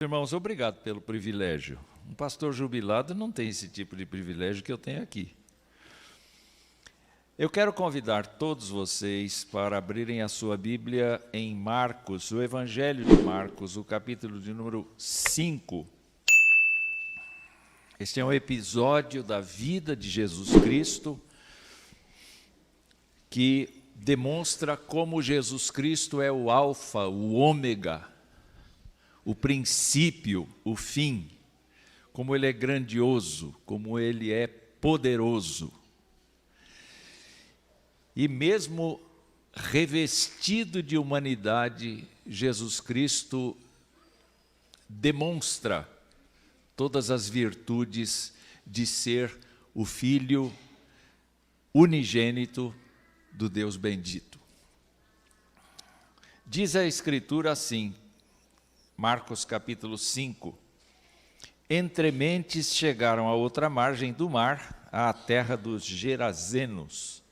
Irmãos, obrigado pelo privilégio. Um pastor jubilado não tem esse tipo de privilégio que eu tenho aqui. Eu quero convidar todos vocês para abrirem a sua Bíblia em Marcos, o Evangelho de Marcos, o capítulo de número 5. Este é um episódio da vida de Jesus Cristo que demonstra como Jesus Cristo é o alfa, o ômega, o princípio, o fim, como ele é grandioso, como ele é poderoso. E mesmo revestido de humanidade, Jesus Cristo demonstra todas as virtudes de ser o Filho unigênito do Deus bendito. Diz a Escritura assim, Marcos capítulo 5, entre mentes chegaram à outra margem do mar, à terra dos Gerazenos.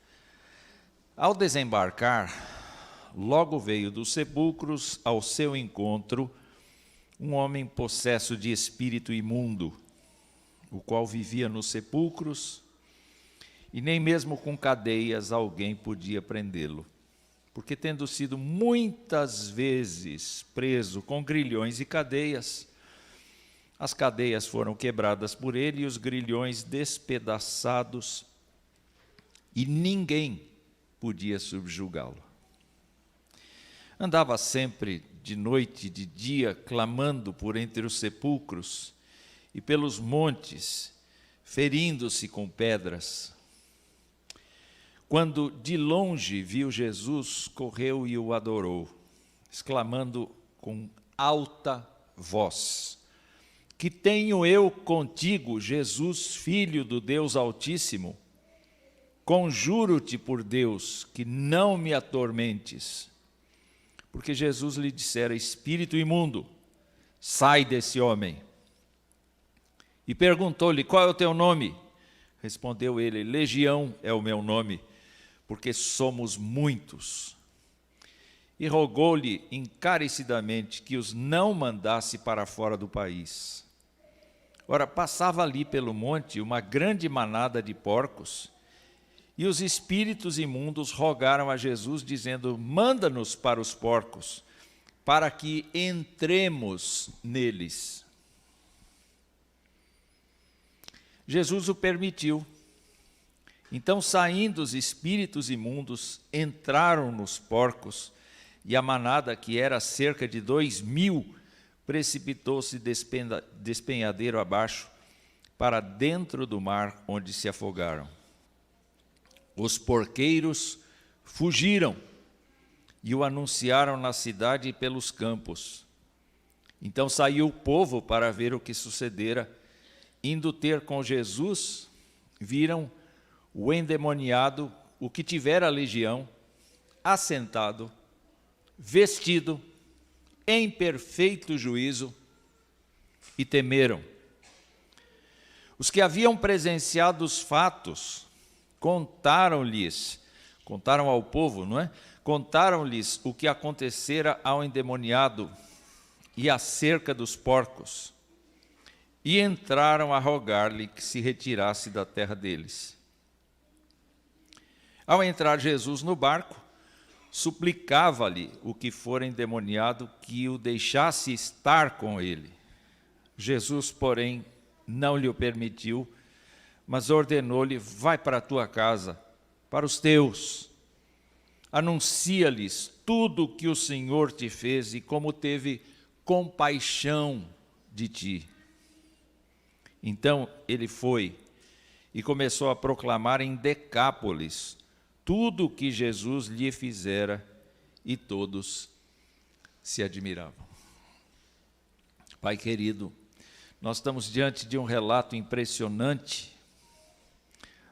Ao desembarcar, logo veio dos sepulcros ao seu encontro um homem possesso de espírito imundo, o qual vivia nos sepulcros, e nem mesmo com cadeias alguém podia prendê-lo, porque tendo sido muitas vezes preso com grilhões e cadeias, as cadeias foram quebradas por ele e os grilhões despedaçados, e ninguém podia subjugá-lo. Andava sempre de noite e de dia, clamando por entre os sepulcros e pelos montes, ferindo-se com pedras. Quando de longe viu Jesus, correu e o adorou, exclamando com alta voz: Que tenho eu contigo, Jesus, Filho do Deus Altíssimo? Conjuro-te por Deus que não me atormentes. Porque Jesus lhe dissera: Espírito imundo, sai desse homem. E perguntou-lhe: Qual é o teu nome? Respondeu ele: Legião é o meu nome, porque somos muitos. E rogou-lhe encarecidamente que os não mandasse para fora do país. Ora, passava ali pelo monte uma grande manada de porcos, e os espíritos imundos rogaram a Jesus, dizendo: Manda-nos para os porcos, para que entremos neles. Jesus o permitiu. Então, saindo os espíritos imundos, entraram nos porcos, e a manada, que era cerca de 2.000, precipitou-se despenhadeiro abaixo, para dentro do mar, onde se afogaram. Os porqueiros fugiram e o anunciaram na cidade e pelos campos. Então saiu o povo para ver o que sucedera. Indo ter com Jesus, viram o endemoniado, o que tivera a legião, assentado, vestido, em perfeito juízo, e temeram. Os que haviam presenciado os fatos contaram ao povo, não é? Contaram-lhes o que acontecera ao endemoniado e acerca dos porcos, e entraram a rogar-lhe que se retirasse da terra deles. Ao entrar Jesus no barco, suplicava-lhe o que fora endemoniado que o deixasse estar com ele. Jesus, porém, não lhe o permitiu, mas ordenou-lhe: vai para a tua casa, para os teus. Anuncia-lhes tudo o que o Senhor te fez e como teve compaixão de ti. Então ele foi e começou a proclamar em Decápolis tudo o que Jesus lhe fizera, e todos se admiravam. Pai querido, nós estamos diante de um relato impressionante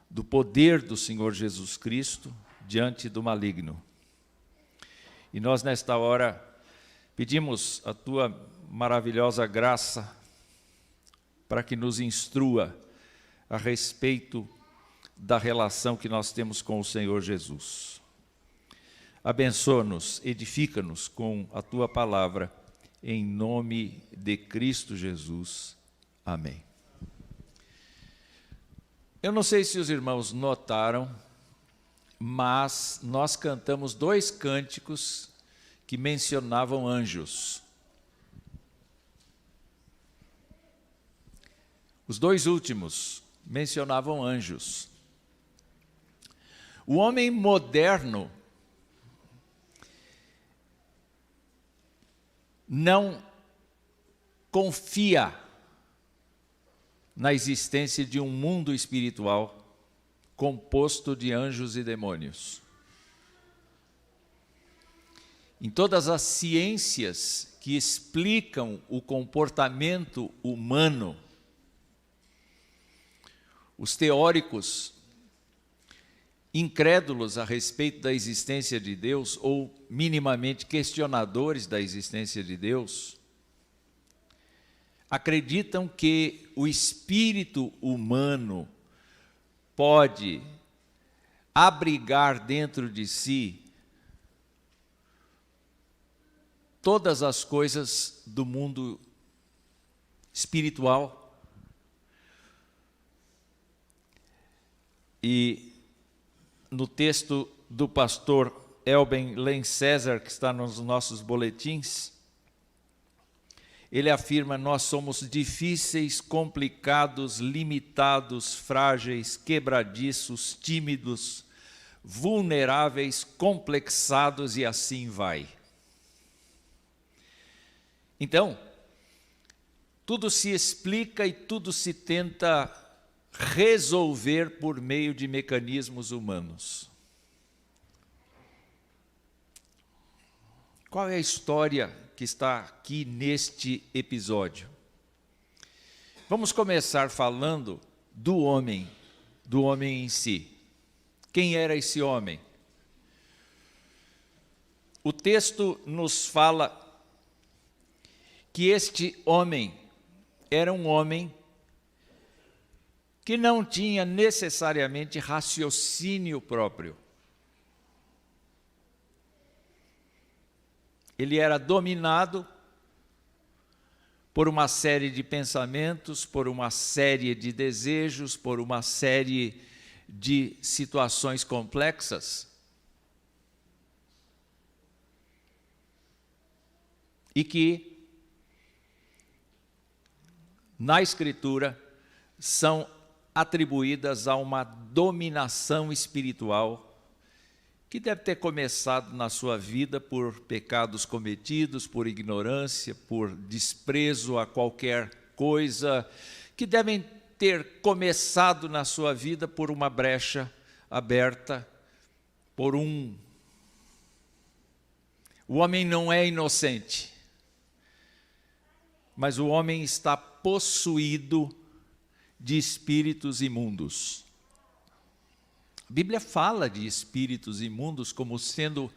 do poder do Senhor Jesus Cristo diante do maligno. E nós, nesta hora, pedimos a Tua maravilhosa graça para que nos instrua a respeito da relação que nós temos com o Senhor Jesus. Abençoa-nos, edifica-nos com a Tua palavra em nome de Cristo Jesus. Amém. Eu não sei se os irmãos notaram, mas nós cantamos 2 cânticos que mencionavam anjos. Os 2 últimos mencionavam anjos. O homem moderno não confia na existência de um mundo espiritual composto de anjos e demônios. Em todas as ciências que explicam o comportamento humano, os teóricos incrédulos a respeito da existência de Deus, ou minimamente questionadores da existência de Deus, acreditam que o espírito humano pode abrigar dentro de si todas as coisas do mundo espiritual. E no texto do pastor Elben Len César, que está nos nossos boletins, ele afirma: nós somos difíceis, complicados, limitados, frágeis, quebradiços, tímidos, vulneráveis, complexados e assim vai. Então, tudo se explica e tudo se tenta resolver por meio de mecanismos humanos. Qual é a história que está aqui neste episódio? Vamos começar falando do homem em si. Quem era esse homem? O texto nos fala que este homem era um homem que não tinha necessariamente raciocínio próprio. Ele era dominado por uma série de pensamentos, por uma série de desejos, por uma série de situações complexas. E que, na Escritura, são atribuídas a uma dominação espiritual que deve ter começado na sua vida por pecados cometidos, por ignorância, por desprezo a qualquer coisa, que devem ter começado na sua vida por uma brecha aberta, por um... O homem não é inocente, mas o homem está possuído de espíritos imundos. A Bíblia fala de espíritos imundos como sendo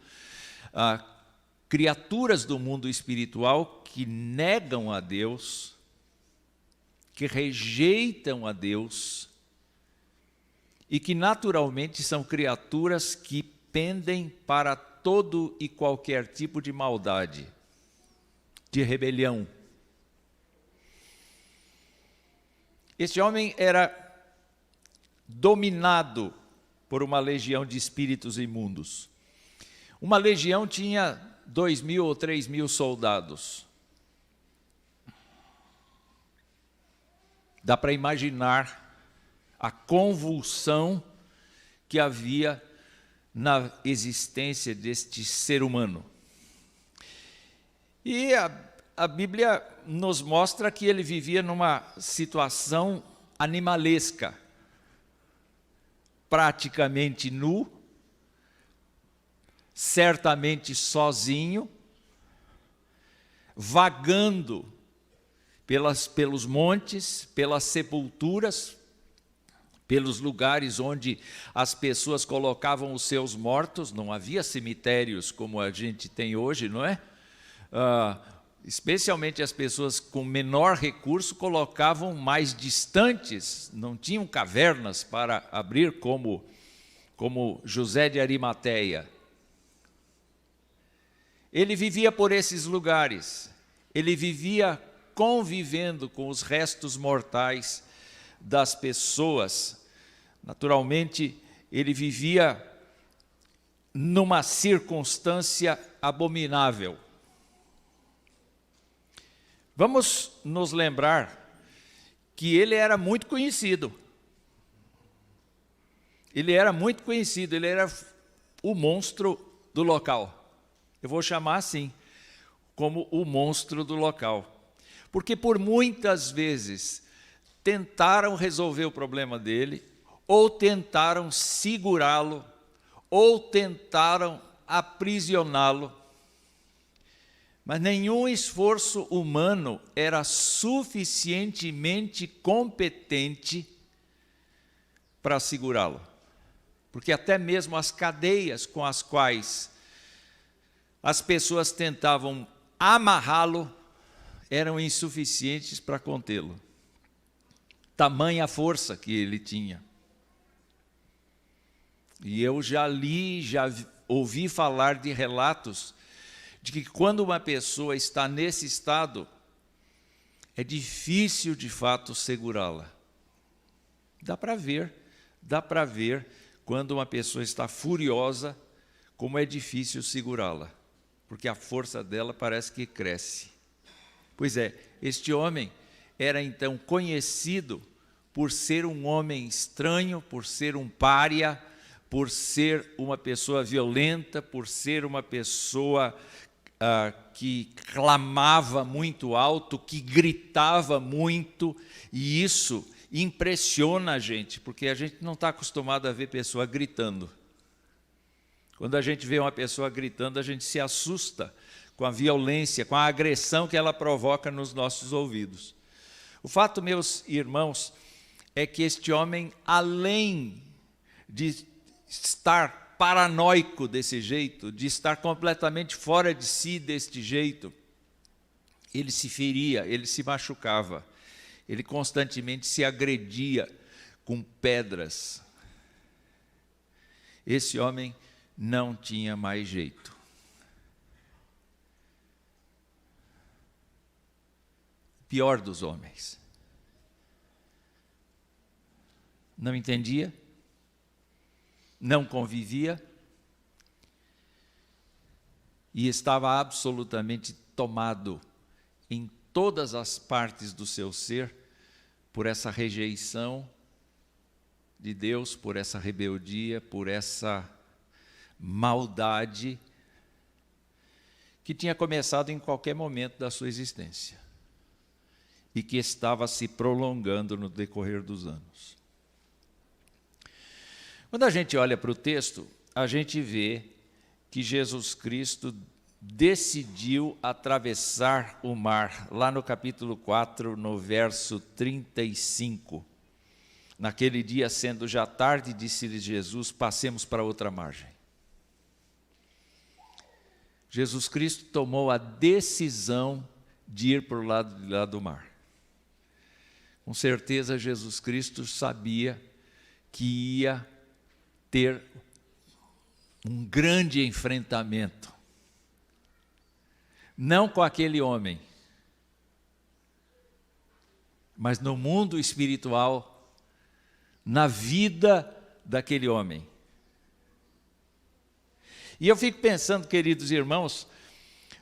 criaturas do mundo espiritual que negam a Deus, que rejeitam a Deus e que naturalmente são criaturas que pendem para todo e qualquer tipo de maldade, de rebelião. Este homem era dominado por uma legião de espíritos imundos. Uma legião tinha 2.000 ou 3.000 soldados. Dá para imaginar a convulsão que havia na existência deste ser humano. E a Bíblia nos mostra que ele vivia numa situação animalesca, praticamente nu, certamente sozinho, vagando pelos montes, pelas sepulturas, pelos lugares onde as pessoas colocavam os seus mortos. Não havia cemitérios como a gente tem hoje, não é? Especialmente as pessoas com menor recurso colocavam mais distantes, não tinham cavernas para abrir como José de Arimateia. Ele vivia por esses lugares, ele vivia convivendo com os restos mortais das pessoas. Naturalmente, ele vivia numa circunstância abominável. Vamos nos lembrar que ele era muito conhecido. Ele era muito conhecido, ele era o monstro do local. Eu vou chamar assim, como o monstro do local. Porque por muitas vezes tentaram resolver o problema dele, ou tentaram segurá-lo, ou tentaram aprisioná-lo. Mas nenhum esforço humano era suficientemente competente para segurá-lo. Porque até mesmo as cadeias com as quais as pessoas tentavam amarrá-lo eram insuficientes para contê-lo. Tamanha força que ele tinha. E eu já ouvi falar de relatos de que quando uma pessoa está nesse estado, é difícil de fato segurá-la. Dá para ver quando uma pessoa está furiosa, como é difícil segurá-la, porque a força dela parece que cresce. Pois é, este homem era então conhecido por ser um homem estranho, por ser um pária, por ser uma pessoa violenta, por ser uma pessoa que clamava muito alto, que gritava muito, e isso impressiona a gente, porque a gente não está acostumado a ver pessoa gritando. Quando a gente vê uma pessoa gritando, a gente se assusta com a violência, com a agressão que ela provoca nos nossos ouvidos. O fato, meus irmãos, é que este homem, além de estar paranoico desse jeito, de estar completamente fora de si deste jeito, ele se feria, ele se machucava, ele constantemente se agredia com pedras. Esse homem não tinha mais jeito. Pior dos homens. Não entendia, não convivia e estava absolutamente tomado em todas as partes do seu ser por essa rejeição de Deus, por essa rebeldia, por essa maldade que tinha começado em qualquer momento da sua existência e que estava se prolongando no decorrer dos anos. Quando a gente olha para o texto, a gente vê que Jesus Cristo decidiu atravessar o mar, lá no capítulo 4, no verso 35. Naquele dia, sendo já tarde, disse-lhe Jesus, passemos para outra margem. Jesus Cristo tomou a decisão de ir para o lado de lá do mar. Com certeza, Jesus Cristo sabia que ia ter um grande enfrentamento. Não com aquele homem, mas no mundo espiritual, na vida daquele homem. E eu fico pensando, queridos irmãos,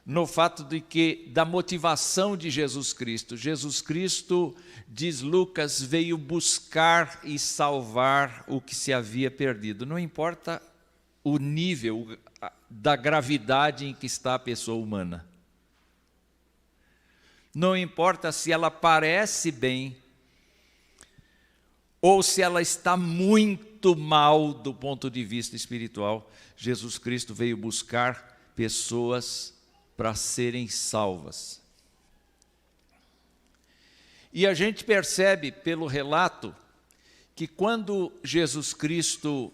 no fato de que, da motivação de Jesus Cristo. Jesus Cristo, diz Lucas, veio buscar e salvar o que se havia perdido. Não importa o nível da gravidade em que está a pessoa humana. Não importa se ela parece bem ou se ela está muito mal do ponto de vista espiritual. Jesus Cristo veio buscar pessoas para serem salvas. E a gente percebe pelo relato que quando Jesus Cristo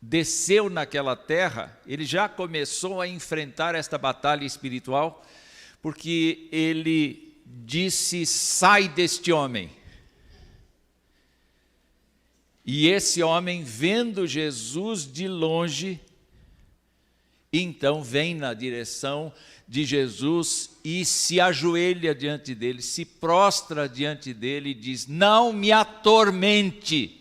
desceu naquela terra, ele já começou a enfrentar esta batalha espiritual, porque ele disse, sai deste homem. E esse homem, vendo Jesus de longe, então vem na direção de Jesus e se ajoelha diante dele, se prostra diante dele e diz: não me atormente.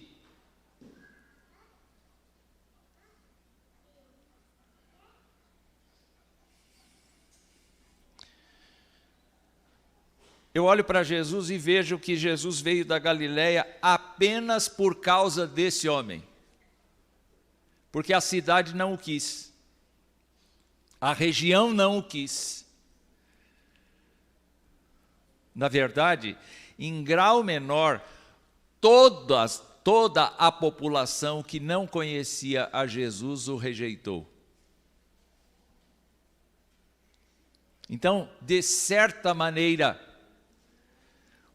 Eu olho para Jesus e vejo que Jesus veio da Galileia apenas por causa desse homem. Porque a cidade não o quis. A região não o quis. Na verdade, em grau menor, toda a população que não conhecia a Jesus o rejeitou. Então, de certa maneira,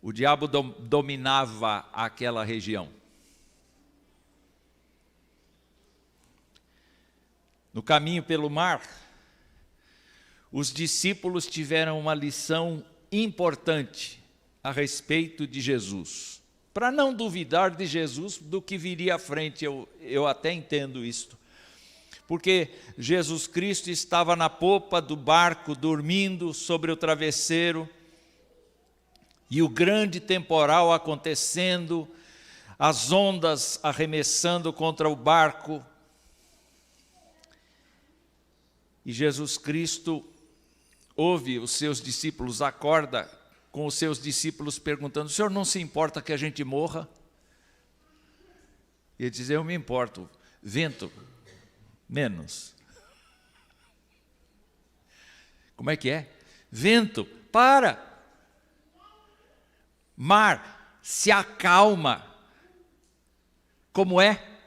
o diabo dominava aquela região. No caminho pelo mar, os discípulos tiveram uma lição importante a respeito de Jesus. Para não duvidar de Jesus, do que viria à frente, eu até entendo isto. Porque Jesus Cristo estava na popa do barco, dormindo sobre o travesseiro, e o grande temporal acontecendo, as ondas arremessando contra o barco. E Jesus Cristo ouve os seus discípulos, acorda com os seus discípulos perguntando: o senhor não se importa que a gente morra? E ele diz: eu me importo, vento, menos. Como é que é? Vento, para! Mar, se acalma. Como é?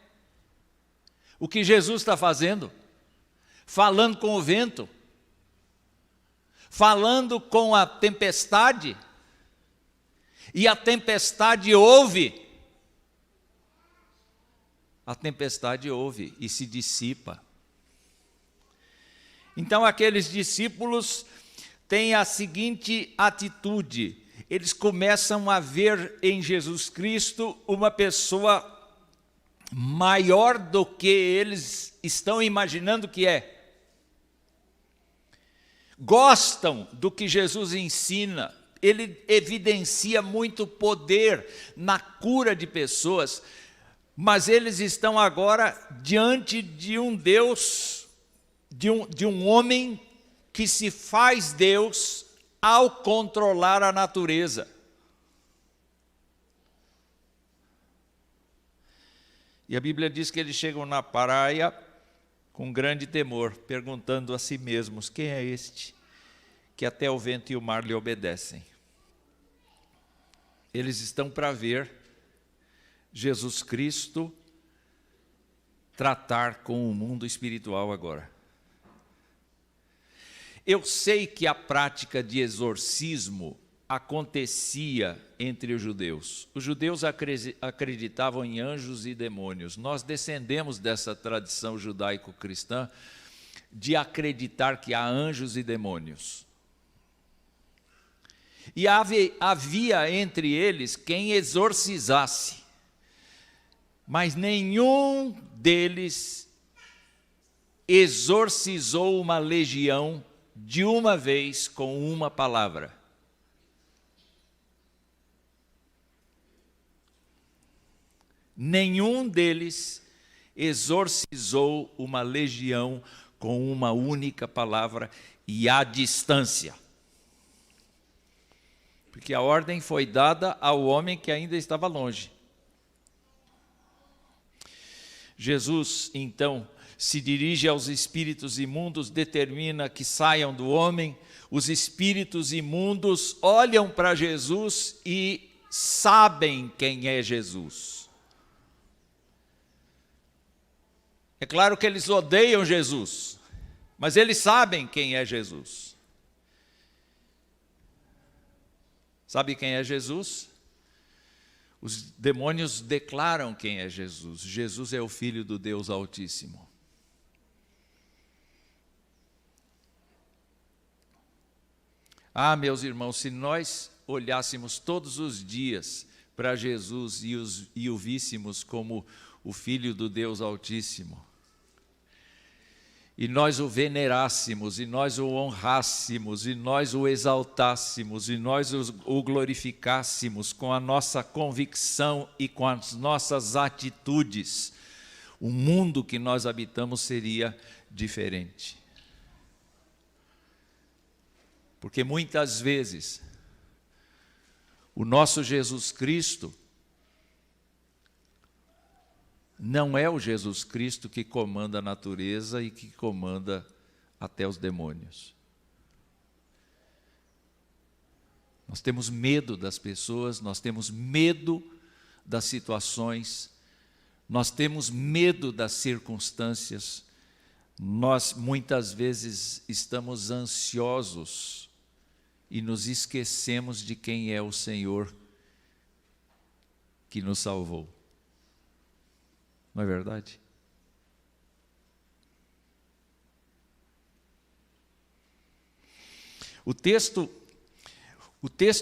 O que Jesus está fazendo? Falando com o vento, falando com a tempestade, e a tempestade ouve. A tempestade ouve e se dissipa. Então aqueles discípulos têm a seguinte atitude: eles começam a ver em Jesus Cristo uma pessoa maior do que eles estão imaginando que é. Gostam do que Jesus ensina, ele evidencia muito poder na cura de pessoas, mas eles estão agora diante de um Deus, de um homem que se faz Deus ao controlar a natureza. E a Bíblia diz que eles chegam na praia com grande temor, perguntando a si mesmos: quem é este que até o vento e o mar lhe obedecem? Eles estão para ver Jesus Cristo tratar com o mundo espiritual agora. Eu sei que a prática de exorcismo acontecia entre os judeus. Os judeus acreditavam em anjos e demônios. Nós descendemos dessa tradição judaico-cristã de acreditar que há anjos e demônios. E havia entre eles quem exorcizasse, mas nenhum deles exorcizou uma legião de uma vez com uma palavra. Nenhum deles exorcizou uma legião com uma única palavra e à distância. Porque a ordem foi dada ao homem que ainda estava longe. Jesus, então, se dirige aos espíritos imundos, determina que saiam do homem. Os espíritos imundos olham para Jesus e sabem quem é Jesus. É claro que eles odeiam Jesus, mas eles sabem quem é Jesus. Sabe quem é Jesus? Os demônios declaram quem é Jesus. Jesus é o Filho do Deus Altíssimo. Ah, meus irmãos, se nós olhássemos todos os dias para Jesus e o víssemos como o Filho do Deus Altíssimo, e nós o venerássemos, e nós o honrássemos, e nós o exaltássemos, e nós o glorificássemos com a nossa convicção e com as nossas atitudes, o mundo que nós habitamos seria diferente. Porque muitas vezes o nosso Jesus Cristo não é o Jesus Cristo que comanda a natureza e que comanda até os demônios. Nós temos medo das pessoas, nós temos medo das situações, nós temos medo das circunstâncias, nós muitas vezes estamos ansiosos e nos esquecemos de quem é o Senhor que nos salvou. Não é verdade? O texto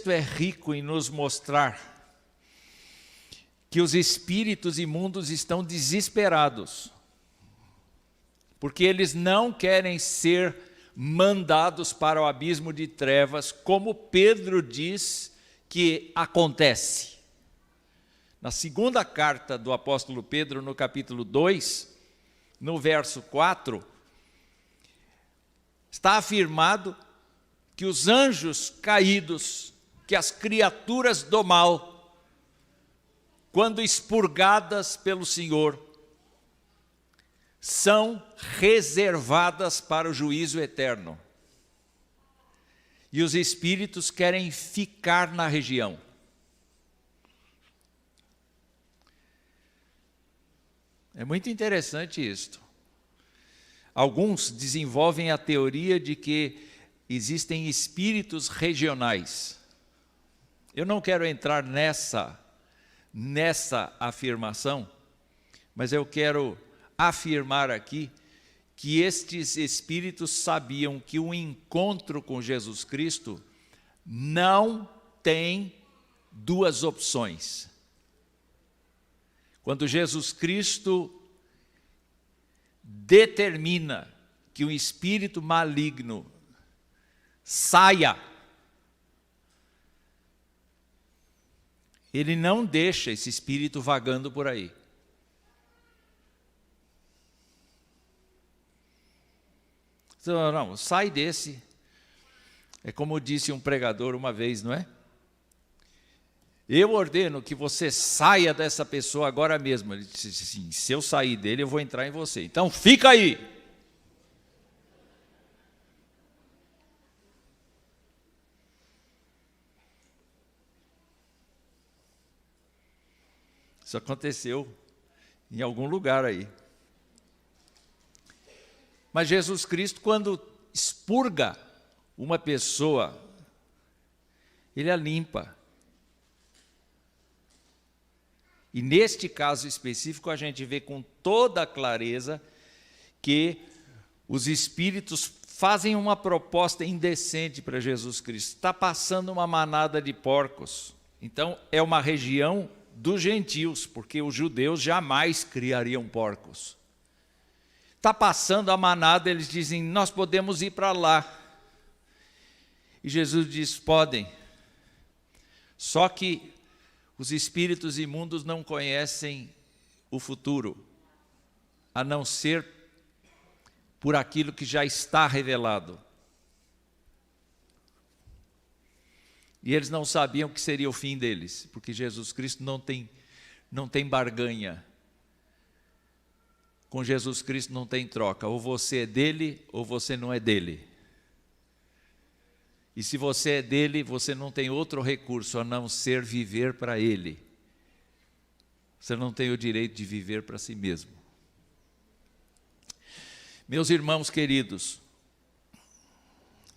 é rico em nos mostrar que os espíritos imundos estão desesperados, porque eles não querem ser mandados para o abismo de trevas, como Pedro diz que acontece. Na segunda carta do apóstolo Pedro, no capítulo 2, no verso 4, está afirmado que os anjos caídos, que as criaturas do mal, quando expurgadas pelo Senhor, são reservadas para o juízo eterno. E os espíritos querem ficar na região. É muito interessante isto. Alguns desenvolvem a teoria de que existem espíritos regionais. Eu não quero entrar nessa afirmação, mas eu quero afirmar aqui que estes espíritos sabiam que o encontro com Jesus Cristo não tem duas opções. Quando Jesus Cristo determina que um espírito maligno saia, ele não deixa esse espírito vagando por aí. Então, não, sai desse. É como disse um pregador uma vez, não é? Eu ordeno que você saia dessa pessoa agora mesmo. Ele disse assim, se eu sair dele, eu vou entrar em você. Então, fica aí. Isso aconteceu em algum lugar aí. Mas Jesus Cristo, quando expurga uma pessoa, ele a limpa. E neste caso específico, a gente vê com toda a clareza que os espíritos fazem uma proposta indecente para Jesus Cristo. Está passando uma manada de porcos. Então, é uma região dos gentios, porque os judeus jamais criariam porcos. Está passando a manada, eles dizem, nós podemos ir para lá. E Jesus diz, podem. Só que os espíritos imundos não conhecem o futuro, a não ser por aquilo que já está revelado. E eles não sabiam que seria o fim deles, porque Jesus Cristo não tem barganha. Com Jesus Cristo não tem troca, ou você é dele, ou você não é dele. E se você é dele, você não tem outro recurso a não ser viver para ele. Você não tem o direito de viver para si mesmo. Meus irmãos queridos,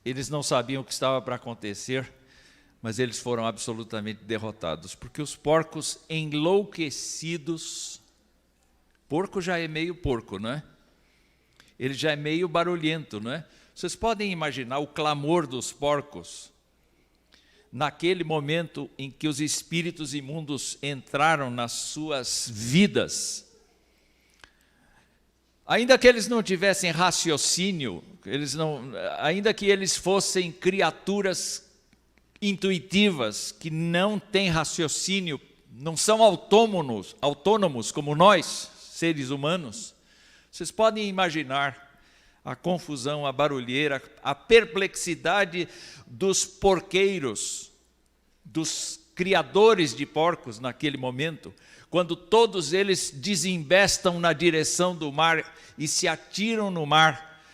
eles não sabiam o que estava para acontecer, mas eles foram absolutamente derrotados, porque os porcos enlouquecidos, porco já é meio porco, não é? Ele já é meio barulhento, não é? Vocês podem imaginar o clamor dos porcos naquele momento em que os espíritos imundos entraram nas suas vidas. Ainda que eles não tivessem raciocínio, ainda que eles fossem criaturas intuitivas, que não têm raciocínio, não são autônomos como nós, seres humanos, vocês podem imaginar a confusão, a barulheira, a perplexidade dos porqueiros, dos criadores de porcos naquele momento, quando todos eles desembestam na direção do mar e se atiram no mar,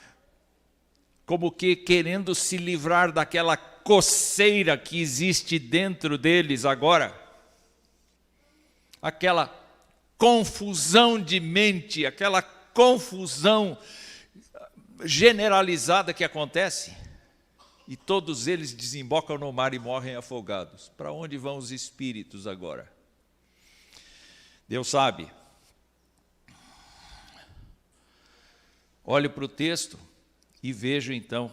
como que querendo se livrar daquela coceira que existe dentro deles agora. Aquela confusão de mente, aquela confusão generalizada que acontece. E todos eles desembocam no mar e morrem afogados. Para onde vão os espíritos agora? Deus sabe. Olho para o texto e vejo então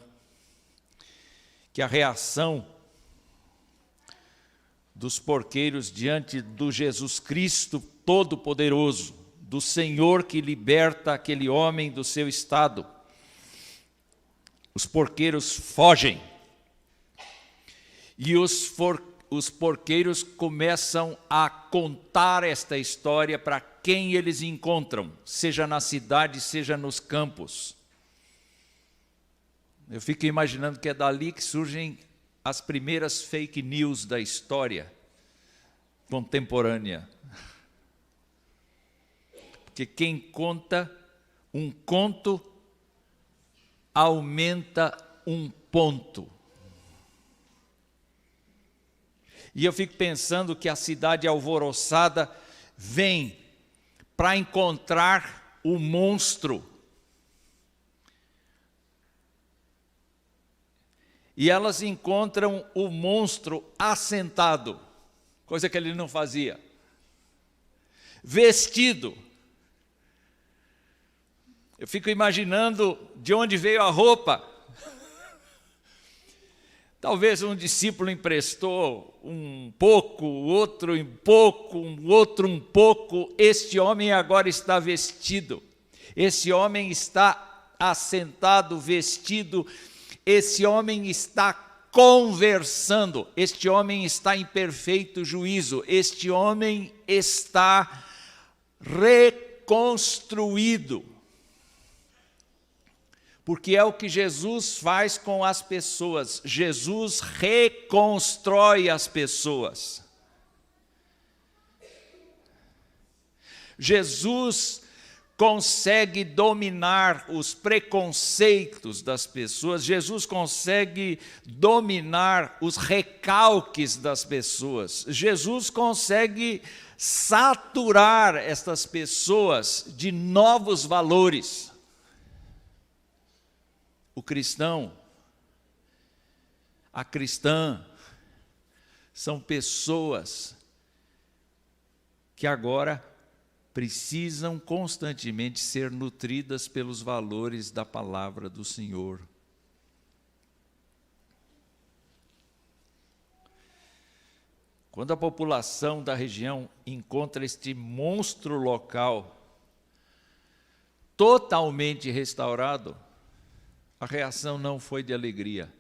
que a reação dos porqueiros diante do Jesus Cristo Todo-Poderoso, do Senhor que liberta aquele homem do seu estado. Os porqueiros fogem e os porqueiros começam a contar esta história para quem eles encontram, seja na cidade, seja nos campos. Eu fico imaginando que é dali que surgem as primeiras fake news da história contemporânea. Porque quem conta um conto aumenta um ponto. E eu fico pensando que a cidade alvoroçada vem para encontrar o monstro. E elas encontram o monstro assentado, coisa que ele não fazia, vestido. Eu fico imaginando de onde veio a roupa. Talvez um discípulo emprestou um pouco, o outro um pouco, um outro um pouco. Este homem agora está vestido. Esse homem está assentado, vestido. Esse homem está conversando. Este homem está em perfeito juízo. Este homem está reconstruído. Porque é o que Jesus faz com as pessoas. Jesus reconstrói as pessoas. Jesus consegue dominar os preconceitos das pessoas. Jesus consegue dominar os recalques das pessoas. Jesus consegue saturar estas pessoas de novos valores. O cristão, a cristã, são pessoas que agora precisam constantemente ser nutridas pelos valores da palavra do Senhor. Quando a população da região encontra este monstro local totalmente restaurado, a reação não foi de alegria,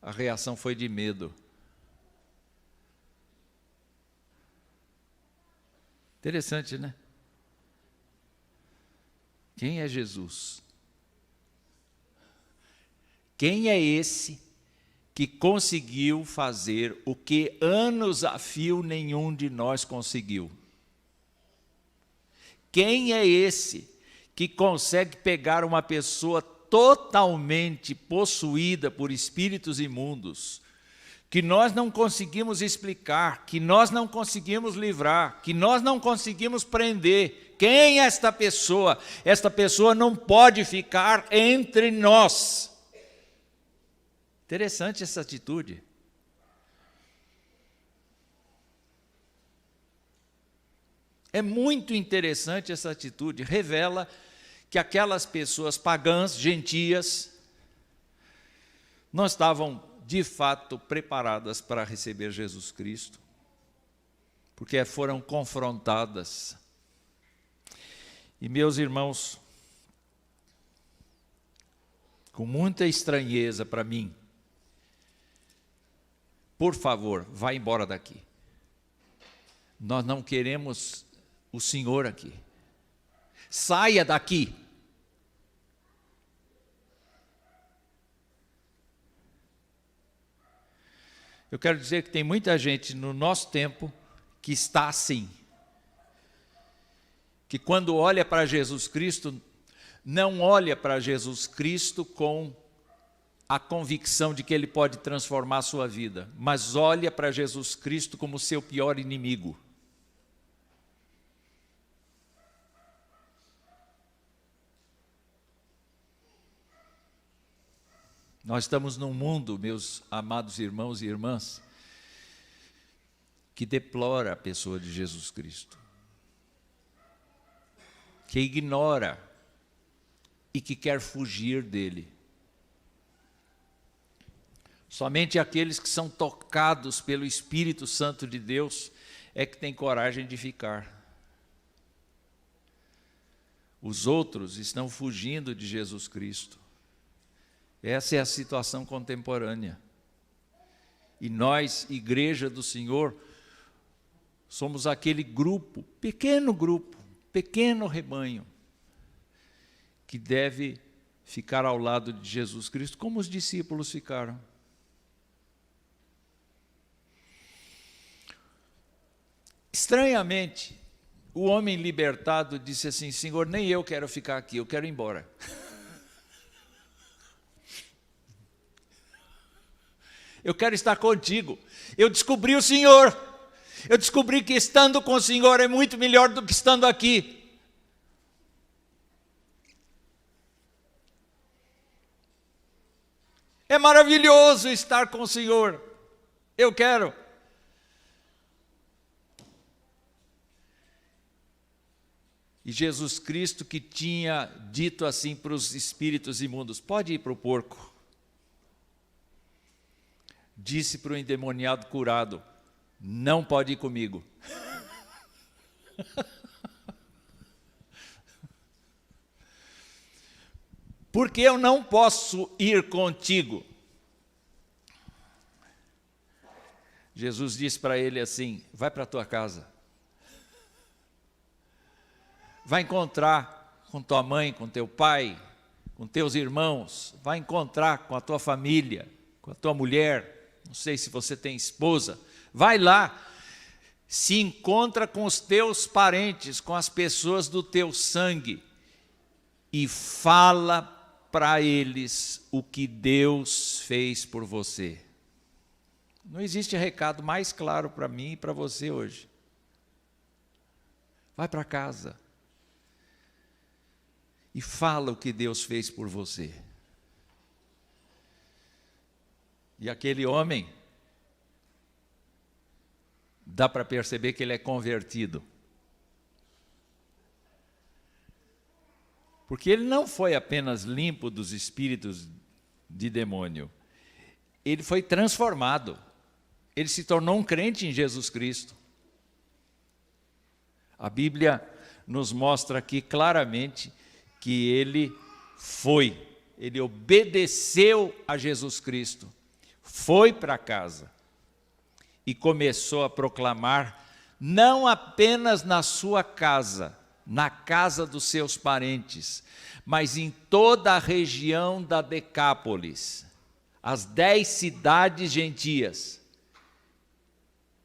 a reação foi de medo. Interessante, né? Quem é Jesus? Quem é esse que conseguiu fazer o que anos a fio nenhum de nós conseguiu? Quem é esse que consegue pegar uma pessoa totalmente possuída por espíritos imundos, que nós não conseguimos explicar, que nós não conseguimos livrar, que nós não conseguimos prender? Quem é esta pessoa? Esta pessoa não pode ficar entre nós. Interessante essa atitude. É muito interessante essa atitude, revela que aquelas pessoas pagãs, gentias, não estavam de fato preparadas para receber Jesus Cristo, porque foram confrontadas. E meus irmãos, com muita estranheza para mim, por favor, vá embora daqui. Nós não queremos o Senhor aqui. Saia daqui. Eu quero dizer que tem muita gente no nosso tempo que está assim. Que quando olha para Jesus Cristo, não olha para Jesus Cristo com a convicção de que Ele pode transformar a sua vida, mas olha para Jesus Cristo como seu pior inimigo. Nós estamos num mundo, meus amados irmãos e irmãs, que deplora a pessoa de Jesus Cristo, que ignora e que quer fugir dele. Somente aqueles que são tocados pelo Espírito Santo de Deus é que têm coragem de ficar. Os outros estão fugindo de Jesus Cristo. Essa é a situação contemporânea. E nós, Igreja do Senhor, somos aquele grupo, pequeno rebanho, que deve ficar ao lado de Jesus Cristo, como os discípulos ficaram. Estranhamente, o homem libertado disse assim: Senhor, nem eu quero ficar aqui, eu quero ir embora. Eu quero estar contigo. Eu descobri o Senhor. Eu descobri que estando com o Senhor é muito melhor do que estando aqui. É maravilhoso estar com o Senhor. Eu quero. E Jesus Cristo, que tinha dito assim para os espíritos imundos: pode ir para o porco. Disse para o endemoniado curado: não pode ir comigo. Porque eu não posso ir contigo. Jesus disse para ele assim: vai para a tua casa. Vai encontrar com tua mãe, com teu pai, com teus irmãos. Vai encontrar com a tua família, com a tua mulher. Não sei se você tem esposa. Vai lá, se encontra com os teus parentes, com as pessoas do teu sangue e fala para eles o que Deus fez por você. Não existe recado mais claro para mim e para você hoje. Vai para casa e fala o que Deus fez por você. E aquele homem, dá para perceber que ele é convertido. Porque ele não foi apenas limpo dos espíritos de demônio, ele foi transformado. Ele se tornou um crente em Jesus Cristo. A Bíblia nos mostra aqui claramente que ele obedeceu a Jesus Cristo. Foi para casa e começou a proclamar, não apenas na sua casa, na casa dos seus parentes, mas em toda a região da Decápolis, as 10 cidades gentias.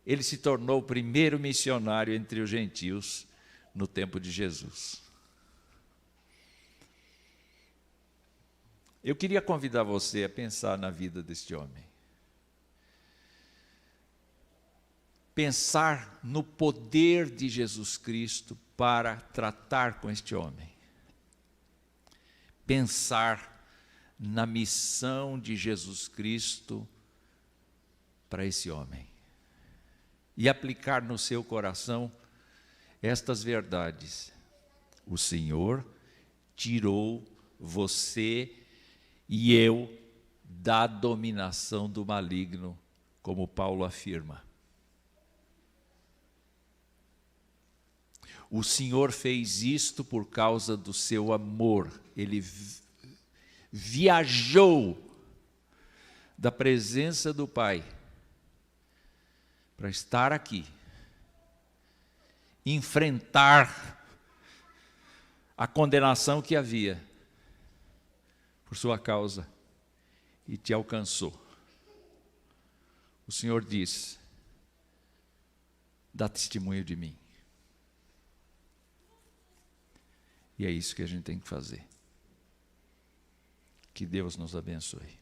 Ele se tornou o primeiro missionário entre os gentios no tempo de Jesus. Eu queria convidar você a pensar na vida deste homem. Pensar no poder de Jesus Cristo para tratar com este homem. Pensar na missão de Jesus Cristo para esse homem. E aplicar no seu coração estas verdades. O Senhor tirou você e eu da dominação do maligno, como Paulo afirma. O Senhor fez isto por causa do seu amor. Ele viajou da presença do Pai para estar aqui, enfrentar a condenação que havia por sua causa e te alcançou. O Senhor diz: dá testemunho de mim. E é isso que a gente tem que fazer. Que Deus nos abençoe.